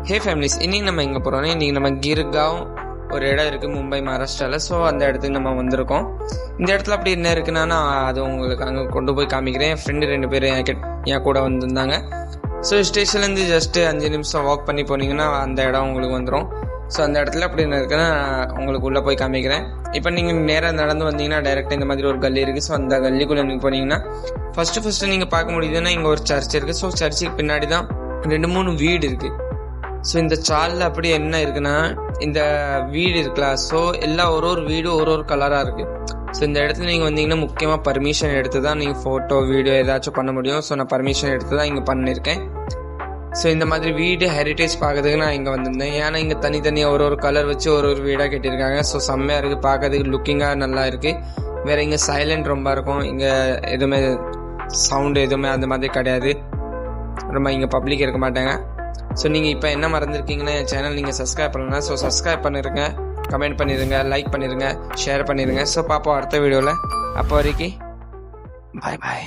ஹே families, இன்றைக்கி நம்ம எங்கே போகிறோன்னா இன்றைக்கி நம்ம கிர்காவ் ஒரு இடம் இருக்குது மும்பை மகாராஷ்டிராவில். ஸோ அந்த இடத்துக்கு நம்ம வந்திருக்கோம். இந்த இடத்துல அப்படி என்ன இருக்குன்னா நான் அது உங்களுக்கு அங்கே கொண்டு போய் காமிக்கிறேன். என் ஃப்ரெண்டு 2 பேர் என் கூட வந்திருந்தாங்க. ஸோ ஸ்டேஷன்லேருந்து ஜஸ்ட்டு 5 நிமிஷம் வாக் பண்ணி போனீங்கன்னா அந்த இடம் உங்களுக்கு வந்துடும். ஸோ அந்த இடத்துல அப்படி என்ன இருக்குன்னா உங்களுக்கு உள்ளே போய் காமிக்கிறேன். இப்போ நீங்கள் நேராக நடந்து வந்தீங்கன்னா டைரெக்டாக இந்த மாதிரி ஒரு கல்லி இருக்குது. ஸோ அந்த கல்லிக்குள்ளே நீங்கள் போனீங்கன்னா ஃபஸ்ட்டு நீங்கள் பார்க்க முடியுதுன்னா இங்கே ஒரு சர்ச் இருக்குது. ஸோ சர்ச்சுக்கு பின்னாடி தான் 2-3 வீடு இருக்குது. ஸோ இந்த சாலில் அப்படி என்ன இருக்குன்னா இந்த வீடு இருக்கலாம். ஸோ எல்லாம் ஒரு வீடு ஒரு கலராக இருக்குது. ஸோ இந்த இடத்துல நீங்கள் வந்தீங்கன்னா முக்கியமாக பர்மிஷன் எடுத்து தான் நீங்கள் ஃபோட்டோ வீடியோ ஏதாச்சும் பண்ண முடியும். ஸோ நான் பர்மிஷன் எடுத்து தான் இங்கே பண்ணியிருக்கேன். ஸோ இந்த மாதிரி வீடு ஹெரிட்டேஜ் பார்க்கறதுக்கு நான் இங்கே வந்திருந்தேன். ஏன்னா இங்கே தனித்தனியாக ஒரு கலர் வச்சு ஒரு வீடாக கட்டியிருக்காங்க. ஸோ செம்மையாக இருக்குது, பார்க்கறதுக்கு லுக்கிங்காக நல்லா இருக்குது. வேறு இங்கே சைலண்ட் ரொம்ப இருக்கும். இங்கே எதுவுமே சவுண்டு எதுவுமே அந்த மாதிரி கிடையாது. ரொம்ப இங்கே பப்ளிக் இருக்க மாட்டாங்க. ஸோ நீங்கள் இப்போ என்ன மறந்துருக்கீங்கன்னா என் சேனல் நீங்கள் சப்ஸ்கிரைப் பண்ணலாம். ஸோ சப்ஸ்கிரைப் பண்ணிடுங்க, கமெண்ட் பண்ணிடுங்க, லைக் பண்ணிடுங்க, ஷேர் பண்ணிடுங்க. ஸோ பார்ப்போம் அடுத்த வீடியோவில். அப்போ வரைக்கும் பாய் பாய்.